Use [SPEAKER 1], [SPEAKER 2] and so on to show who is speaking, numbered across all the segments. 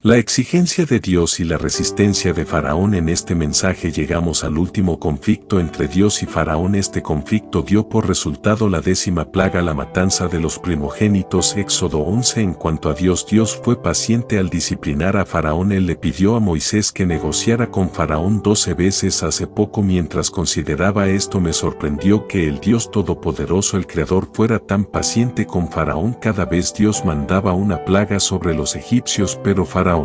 [SPEAKER 1] La exigencia de Dios y la resistencia de Faraón. En este mensaje llegamos al último conflicto entre Dios y Faraón. Este conflicto dio por resultado la 10ª plaga, la matanza de los primogénitos. Éxodo 11. En cuanto a Dios, Dios fue paciente al disciplinar a Faraón. Él le pidió a Moisés que negociara con Faraón 12 veces. Hace poco, mientras consideraba esto, me sorprendió que el Dios Todopoderoso, el Creador, fuera tan paciente con Faraón. Cada vez Dios mandaba una plaga sobre los egipcios, pero Faraón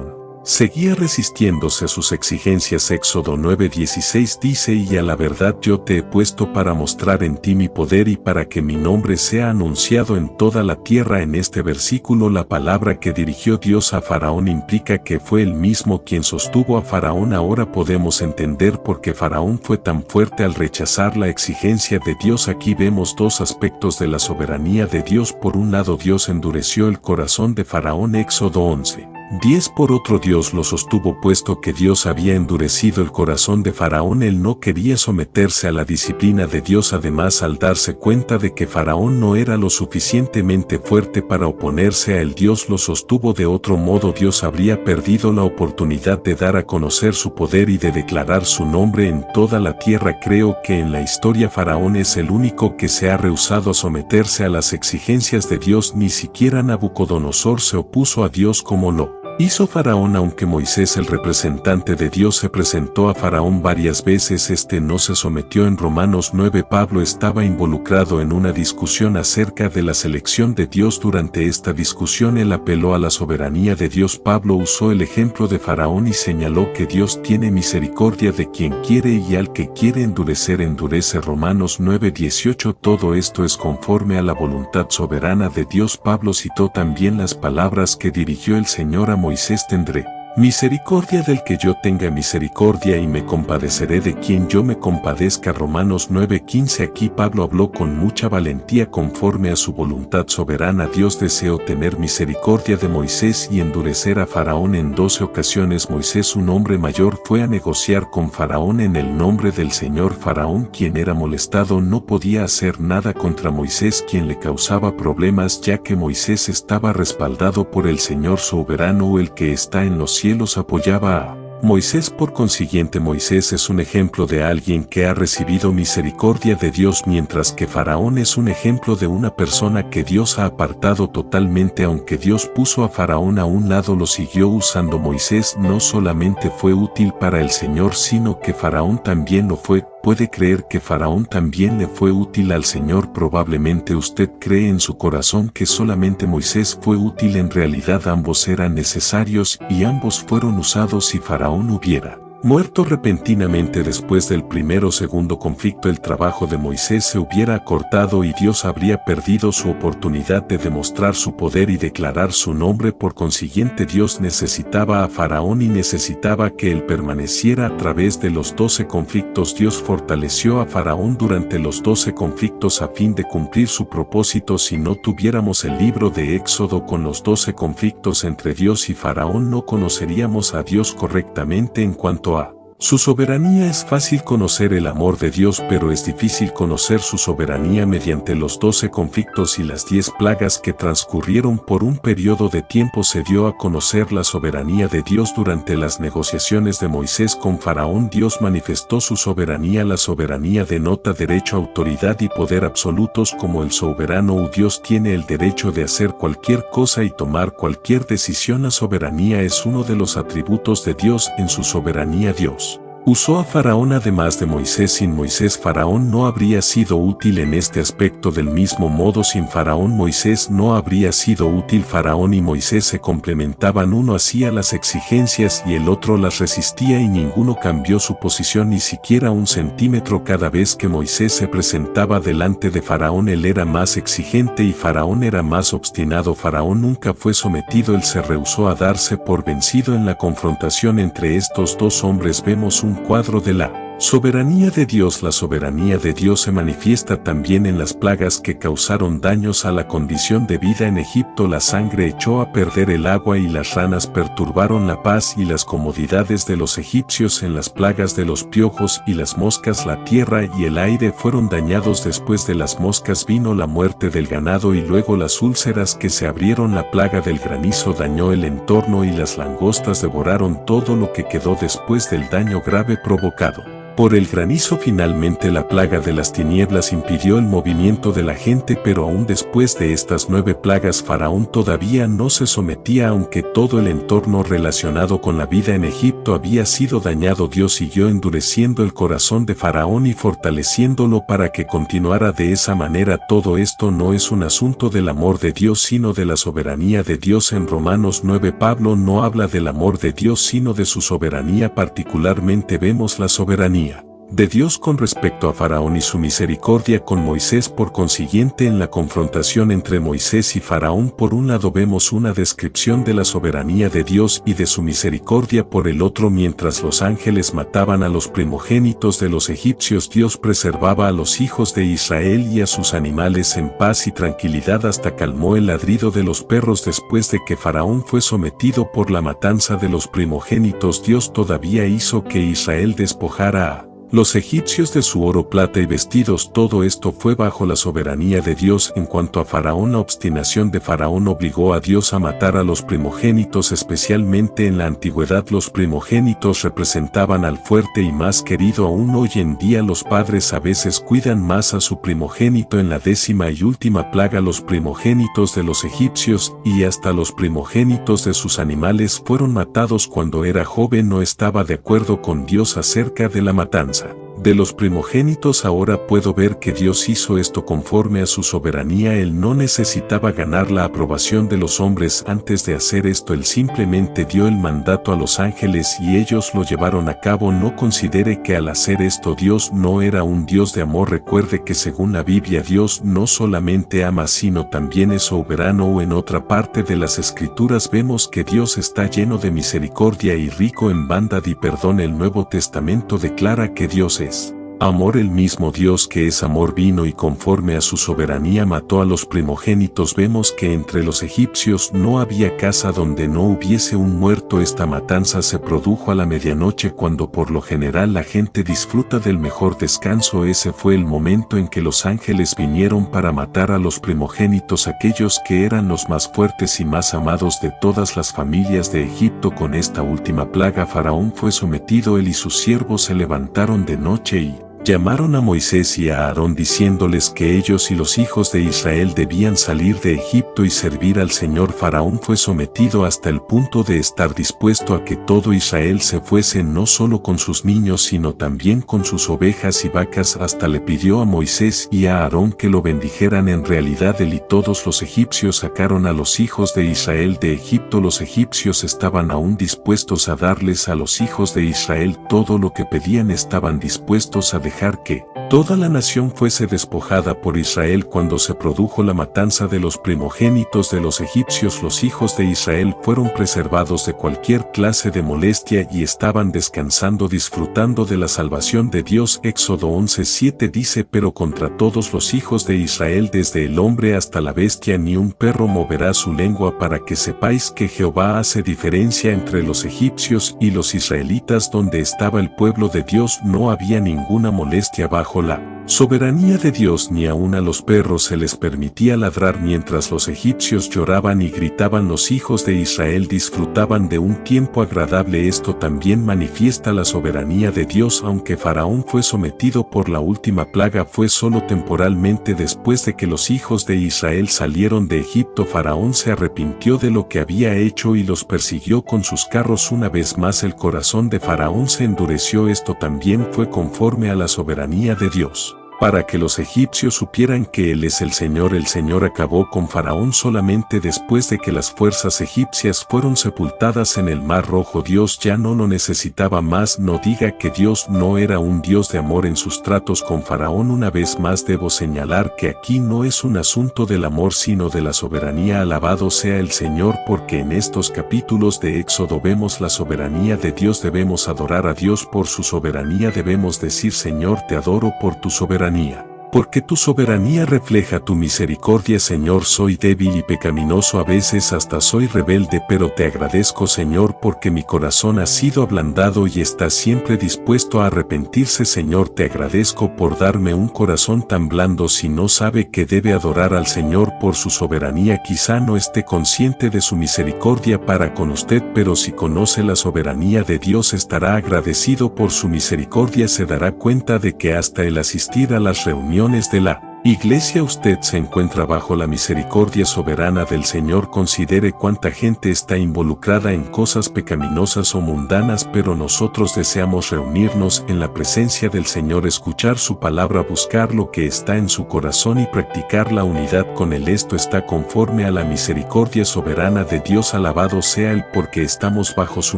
[SPEAKER 1] seguía resistiéndose a sus exigencias. Éxodo 9:16 dice: y a la verdad yo te he puesto para mostrar en ti mi poder y para que mi nombre sea anunciado en toda la tierra. En este versículo, la palabra que dirigió Dios a Faraón implica que fue él mismo quien sostuvo a Faraón. Ahora podemos entender por qué Faraón fue tan fuerte al rechazar la exigencia de Dios. Aquí vemos dos aspectos de la soberanía de Dios. Por un lado, Dios endureció el corazón de Faraón. Éxodo 11:10. Por otro, Dios lo sostuvo. Puesto que Dios había endurecido el corazón de Faraón, él no quería someterse a la disciplina de Dios. Además, al darse cuenta de que Faraón no era lo suficientemente fuerte para oponerse a él, Dios lo sostuvo. De otro modo, Dios habría perdido la oportunidad de dar a conocer su poder y de declarar su nombre en toda la tierra. Creo que en la historia Faraón es el único que se ha rehusado a someterse a las exigencias de Dios. Ni siquiera Nabucodonosor se opuso a Dios como lo hizo Faraón. Aunque Moisés, el representante de Dios, se presentó a Faraón varias veces, este no se sometió. En Romanos 9, Pablo estaba involucrado en una discusión acerca de la selección de Dios. Durante esta discusión él apeló a la soberanía de Dios. Pablo usó el ejemplo de Faraón y señaló que Dios tiene misericordia de quien quiere y al que quiere endurecer endurece. Romanos 9:18. Todo esto es conforme a la voluntad soberana de Dios. Pablo citó también las palabras que dirigió el Señor a Moisés: tendré misericordia del que yo tenga misericordia y me compadeceré de quien yo me compadezca. Romanos 9:15. Aquí Pablo habló con mucha valentía conforme a su voluntad soberana. Dios deseó tener misericordia de Moisés y endurecer a Faraón en 12 ocasiones. Moisés, un hombre mayor, fue a negociar con Faraón en el nombre del Señor. Faraón, quien era molestado, no podía hacer nada contra Moisés, quien le causaba problemas, ya que Moisés estaba respaldado por el Señor soberano. El que está en los cielos apoyaba a Moisés. Por consiguiente, Moisés es un ejemplo de alguien que ha recibido misericordia de Dios, mientras que Faraón es un ejemplo de una persona que Dios ha apartado totalmente. Aunque Dios puso a Faraón a un lado, lo siguió usando. Moisés no solamente fue útil para el Señor, sino que Faraón también lo fue. ¿Puede creer que Faraón también le fue útil al Señor? Probablemente usted cree en su corazón que solamente Moisés fue útil. En realidad ambos eran necesarios y ambos fueron usados. Si Faraón hubiera muerto repentinamente después del primer o segundo conflicto, el trabajo de Moisés se hubiera acortado y Dios habría perdido su oportunidad de demostrar su poder y declarar su nombre. Por consiguiente, Dios necesitaba a Faraón y necesitaba que él permaneciera. A través de los 12 conflictos, Dios fortaleció a Faraón durante los 12 conflictos a fin de cumplir su propósito. Si no tuviéramos el libro de Éxodo con los 12 conflictos entre Dios y Faraón, no conoceríamos a Dios correctamente. En cuanto a su soberanía, es fácil conocer el amor de Dios, pero es difícil conocer su soberanía. Mediante los 12 conflictos y las 10 plagas que transcurrieron por un periodo de tiempo, se dio a conocer la soberanía de Dios. Durante las negociaciones de Moisés con Faraón, Dios manifestó su soberanía. La soberanía denota derecho, autoridad y poder absolutos. Como el soberano Dios tiene el derecho de hacer cualquier cosa y tomar cualquier decisión. La soberanía es uno de los atributos de Dios. En su soberanía, Dios usó a Faraón además de Moisés. Sin Moisés, Faraón no habría sido útil en este aspecto. Del mismo modo, sin Faraón, Moisés no habría sido útil. Faraón y Moisés se complementaban. Uno hacía las exigencias y el otro las resistía, y ninguno cambió su posición ni siquiera un centímetro. Cada vez que Moisés se presentaba delante de Faraón, él era más exigente y Faraón era más obstinado. Faraón nunca fue sometido, él se rehusó a darse por vencido. En la confrontación entre estos dos hombres vemos un cuadro de la Soberanía de Dios. La soberanía de Dios se manifiesta también en las plagas que causaron daños a la condición de vida en Egipto. La sangre echó a perder el agua y las ranas perturbaron la paz y las comodidades de los egipcios. En las plagas de los piojos y las moscas, la tierra y el aire fueron dañados. Después de las moscas vino la muerte del ganado y luego las úlceras que se abrieron. La plaga del granizo dañó el entorno y las langostas devoraron todo lo que quedó después del daño grave provocado por el granizo. Finalmente la plaga de las tinieblas impidió el movimiento de la gente, pero aún después de estas 9 plagas Faraón todavía no se sometía, aunque todo el entorno relacionado con la vida en Egipto había sido dañado. Dios siguió endureciendo el corazón de Faraón y fortaleciéndolo para que continuara de esa manera. Todo esto no es un asunto del amor de Dios, sino de la soberanía de Dios. En Romanos 9 Pablo no habla del amor de Dios, sino de su soberanía. Particularmente vemos la soberanía de Dios con respecto a Faraón y su misericordia con Moisés. Por consiguiente, en la confrontación entre Moisés y Faraón, por un lado vemos una descripción de la soberanía de Dios y de su misericordia por el otro. Mientras los ángeles mataban a los primogénitos de los egipcios, Dios preservaba a los hijos de Israel y a sus animales en paz y tranquilidad. Hasta calmó el ladrido de los perros. Después de que Faraón fue sometido por la matanza de los primogénitos, Dios todavía hizo que Israel despojara a los egipcios de su oro, plata y vestidos. Todo esto fue bajo la soberanía de Dios. En cuanto a Faraón, la obstinación de Faraón obligó a Dios a matar a los primogénitos. Especialmente en la antigüedad, los primogénitos representaban al fuerte y más querido. Aún hoy en día los padres a veces cuidan más a su primogénito. En la 10ª y última plaga, los primogénitos de los egipcios y hasta los primogénitos de sus animales fueron matados. Cuando era joven no estaba de acuerdo con Dios acerca de la matanza de los primogénitos. Ahora puedo ver que Dios hizo esto conforme a su soberanía. Él no necesitaba ganar la aprobación de los hombres antes de hacer esto. Él simplemente dio el mandato a los ángeles y ellos lo llevaron a cabo. No considere que al hacer esto Dios no era un Dios de amor. Recuerde que según la Biblia Dios no solamente ama sino también es soberano. En otra parte de las Escrituras vemos que Dios está lleno de misericordia y rico en bondad y perdón. El Nuevo Testamento declara que Dios es amor. El mismo Dios que es amor vino y conforme a su soberanía mató a los primogénitos. Vemos que entre los egipcios no había casa donde no hubiese un muerto. Esta matanza se produjo a la medianoche, cuando por lo general la gente disfruta del mejor descanso. Ese fue el momento en que los ángeles vinieron para matar a los primogénitos, aquellos que eran los más fuertes y más amados de todas las familias de Egipto. Con esta última plaga Faraón fue sometido. Él y sus siervos se levantaron de noche y llamaron a Moisés y a Aarón diciéndoles que ellos y los hijos de Israel debían salir de Egipto y servir al Señor. Faraón fue sometido hasta el punto de estar dispuesto a que todo Israel se fuese, no solo con sus niños sino también con sus ovejas y vacas. Hasta le pidió a Moisés y a Aarón que lo bendijeran. En realidad él y todos los egipcios sacaron a los hijos de Israel de Egipto. Los egipcios estaban aún dispuestos a darles a los hijos de Israel todo lo que pedían. Estaban dispuestos a dejar que toda la nación fuese despojada por Israel. Cuando se produjo la matanza de los primogénitos de los egipcios, los hijos de Israel fueron preservados de cualquier clase de molestia y estaban descansando, disfrutando de la salvación de Dios. Éxodo 11:7 dice: pero contra todos los hijos de Israel, desde el hombre hasta la bestia, ni un perro moverá su lengua, para que sepáis que Jehová hace diferencia entre los egipcios y los israelitas. Donde estaba el pueblo de Dios no había ninguna molestia. Bajo la soberanía de Dios, ni aun a los perros se les permitía ladrar. Mientras los egipcios lloraban y gritaban, los hijos de Israel disfrutaban de un tiempo agradable. Esto también manifiesta la soberanía de Dios. Aunque Faraón fue sometido por la última plaga, fue solo temporalmente. Después de que los hijos de Israel salieron de Egipto, Faraón se arrepintió de lo que había hecho y los persiguió con sus carros. Una vez más el corazón de Faraón se endureció. Esto también fue conforme a la soberanía de Dios. para que los egipcios supieran que Él es el Señor. El Señor acabó con Faraón solamente después de que las fuerzas egipcias fueron sepultadas en el Mar Rojo. Dios ya no lo necesitaba más. No diga que Dios no era un Dios de amor en sus tratos con Faraón. Una vez más debo señalar que aquí no es un asunto del amor sino de la soberanía. Alabado sea el Señor, porque en estos capítulos de Éxodo vemos la soberanía de Dios. Debemos adorar a Dios por su soberanía. Debemos decir: Señor, te adoro por tu soberanía, porque tu soberanía refleja tu misericordia. Señor, soy débil y pecaminoso, a veces hasta soy rebelde, pero te agradezco, Señor, porque mi corazón ha sido ablandado y está siempre dispuesto a arrepentirse. Señor, te agradezco por darme un corazón tan blando. Si no sabe que debe adorar al Señor por su soberanía, quizá no esté consciente de su misericordia para con usted, pero si conoce la soberanía de Dios, estará agradecido por su misericordia. Se dará cuenta de que hasta el asistir a las reuniones de la Iglesia usted se encuentra bajo la misericordia soberana del Señor. Considere cuánta gente está involucrada en cosas pecaminosas o mundanas, pero nosotros deseamos reunirnos en la presencia del Señor, escuchar su palabra, buscar lo que está en su corazón y practicar la unidad con Él. Esto está conforme a la misericordia soberana de Dios. Alabado sea Él, porque estamos bajo su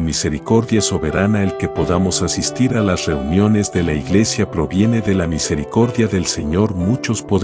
[SPEAKER 1] misericordia soberana. El que podamos asistir a las reuniones de la Iglesia proviene de la misericordia del Señor. Muchos podemos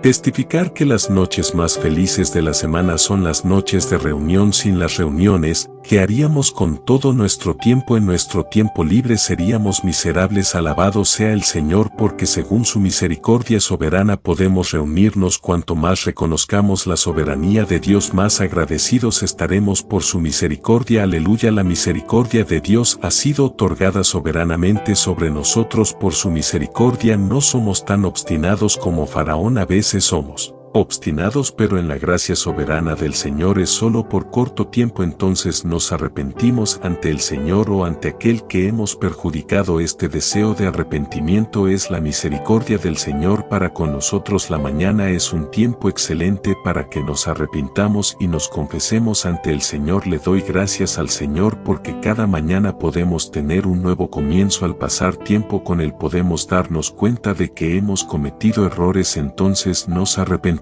[SPEAKER 1] testificar que las noches más felices de la semana son las noches de reunión. Sin las reuniones, ¿qué haríamos con todo nuestro tiempo? En nuestro tiempo libre seríamos miserables. Alabado sea el Señor, porque según su misericordia soberana podemos reunirnos. Cuanto más reconozcamos la soberanía de Dios, más agradecidos estaremos por su misericordia. Aleluya. La misericordia de Dios ha sido otorgada soberanamente sobre nosotros por su misericordia. No somos tan obstinados como Faraón. A veces somos obstinados, pero en la gracia soberana del Señor es solo por corto tiempo. Entonces nos arrepentimos ante el Señor o ante aquel que hemos perjudicado. Este deseo de arrepentimiento es la misericordia del Señor para con nosotros. La mañana es un tiempo excelente para que nos arrepintamos y nos confesemos ante el Señor. Le doy gracias al Señor porque cada mañana podemos tener un nuevo comienzo. Al pasar tiempo con Él podemos darnos cuenta de que hemos cometido errores, entonces nos arrepentimos.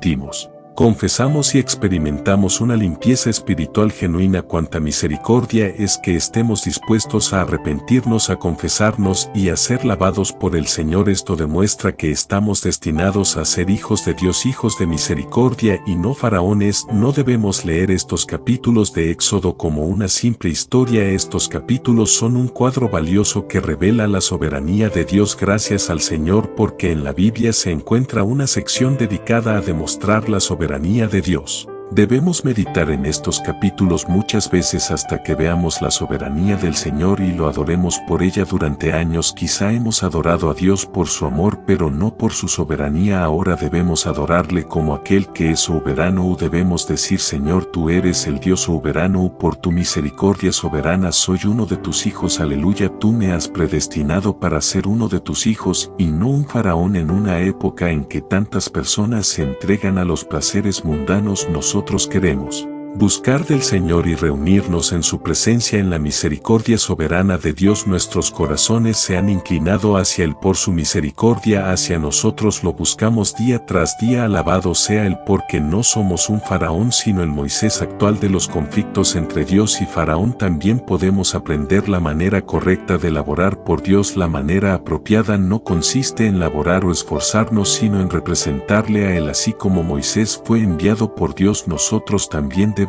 [SPEAKER 1] Confesamos y experimentamos una limpieza espiritual genuina. Cuánta misericordia es que estemos dispuestos a arrepentirnos, a confesarnos y a ser lavados por el Señor. Esto demuestra que estamos destinados a ser hijos de Dios, hijos de misericordia y no faraones. No debemos leer estos capítulos de Éxodo como una simple historia. Estos capítulos son un cuadro valioso que revela la soberanía de Dios. Gracias al Señor porque en la Biblia se encuentra una sección dedicada a demostrar la soberanía de Dios. Debemos meditar en estos capítulos muchas veces hasta que veamos la soberanía del Señor y lo adoremos por ella. Durante años quizá hemos adorado a Dios por su amor, pero no por su soberanía. Ahora debemos adorarle como aquel que es soberano. Debemos decir: Señor, tú eres el Dios soberano, por tu misericordia soberana soy uno de tus hijos. Aleluya. Tú me has predestinado para ser uno de tus hijos y no un faraón. En una época en que tantas personas se entregan a los placeres mundanos, nosotros queremos buscar del Señor y reunirnos en su presencia. En la misericordia soberana de Dios nuestros corazones se han inclinado hacia Él. Por su misericordia hacia nosotros lo buscamos día tras día. Alabado sea Él, porque no somos un faraón sino el Moisés actual de los conflictos entre Dios y faraón. También podemos aprender la manera correcta de laborar por Dios. La manera apropiada no consiste en laborar o esforzarnos sino en representarle a Él. Así como Moisés fue enviado por Dios, nosotros también debemos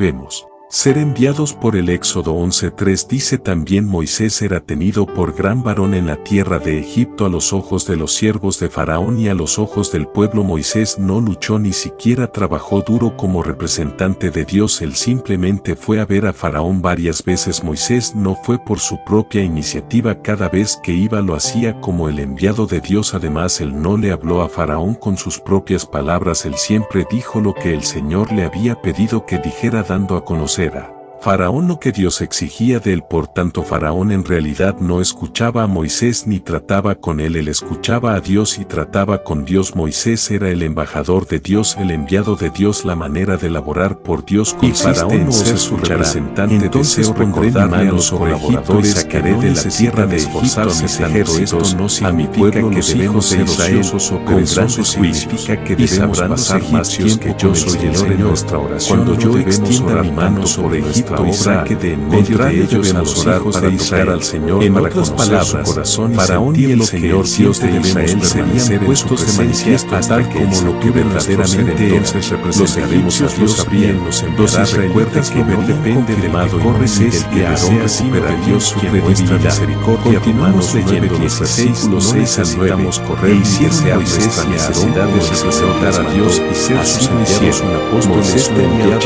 [SPEAKER 1] ser enviados por el. Éxodo 11:3 dice: también Moisés era tenido por gran varón en la tierra de Egipto a los ojos de los siervos de Faraón y a los ojos del pueblo. Moisés no luchó ni siquiera trabajó duro como representante de Dios. Él simplemente fue a ver a Faraón varias veces. Moisés no fue por su propia iniciativa. Cada vez que iba lo hacía como el enviado de Dios. Además, él no le habló a Faraón con sus propias palabras. Él siempre dijo lo que el Señor le había pedido que dijera, dando a conocer a Faraón lo que Dios exigía de él. Por tanto, Faraón en realidad no escuchaba a Moisés ni trataba con él escuchaba a Dios y trataba con Dios. Moisés era el embajador de Dios, el enviado de Dios. La manera de laborar por Dios consiste Faraón no ser su representante. Entonces recordarme a los colaboradores, sacaré de la tierra de Egipto a mis ejércitos, a mi pueblo que debemos de Israel, con grandes significa que debemos pasar más tiempo que yo soy el Señor. Nuestra oración cuando yo extienda mi mano sobre Egipto y saque de en medio de ellos a los hijos de Israel al Señor. En otras palabras, Faraón y el Señor Dios de Israel serían puestos de manifiesto tal como lo que verdaderamente entonces representaremos a Dios. Habrían nos enviará. Recuerda que no depende de mado y corres es que Aarón supera a Dios su credibilidad. Misericordia. Continuamos leyendo 16, 6 al 9. Correr y desear nuestra necesidad de representar a Dios y ser sus enviados. Un apóstol es enviado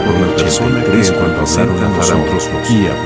[SPEAKER 1] por la persona que cuando pasaron a Faraón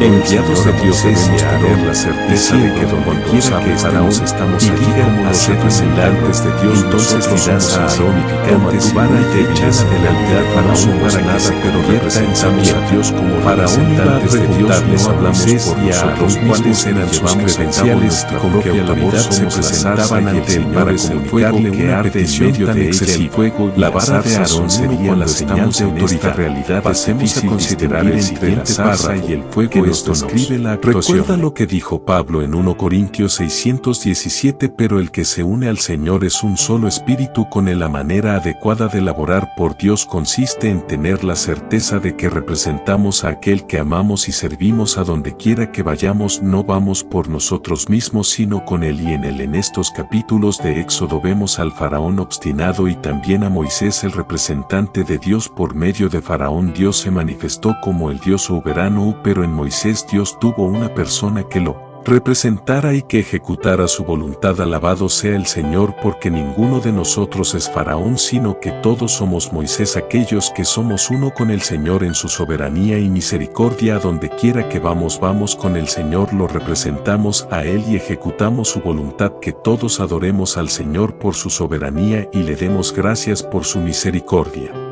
[SPEAKER 1] enviados de Dios debemos tener la certeza de que donde quiera que Faraón estamos allí como los representantes de Dios. Entonces dirás a Aarón, toma tu vara y te echas delante de Faraón para nada, pero representamos a Dios como representantes de Dios. No hablamos por nosotros cuáles eran sus credenciales, con qué autoridad se presentaban ante él para comunicarle una petición tan excesiva. La vara de Aarón sería la señal de autoridad. Realidad pasemos a considerar el siguiente párrafo y el fuego que nos describe la actuación. Recuerda lo que dijo Pablo en 1 Corintios 617, pero el que se une al Señor es un solo espíritu. Con él la manera adecuada de laborar por Dios consiste en tener la certeza de que representamos a aquel que amamos y servimos a donde quiera que vayamos. No vamos por nosotros mismos sino con él y en él. En estos capítulos de Éxodo vemos al faraón obstinado y también a Moisés el representante de Dios. Por medio de Faraón Dios se manifestó como el Dios soberano, pero en Moisés Dios tuvo una persona que lo representara y que ejecutara su voluntad. Alabado sea el Señor, porque ninguno de nosotros es Faraón, sino que todos somos Moisés, aquellos que somos uno con el Señor en su soberanía y misericordia. A donde quiera que vamos, vamos con el Señor, lo representamos a Él y ejecutamos su voluntad. Que todos adoremos al Señor por su soberanía y le demos gracias por su misericordia.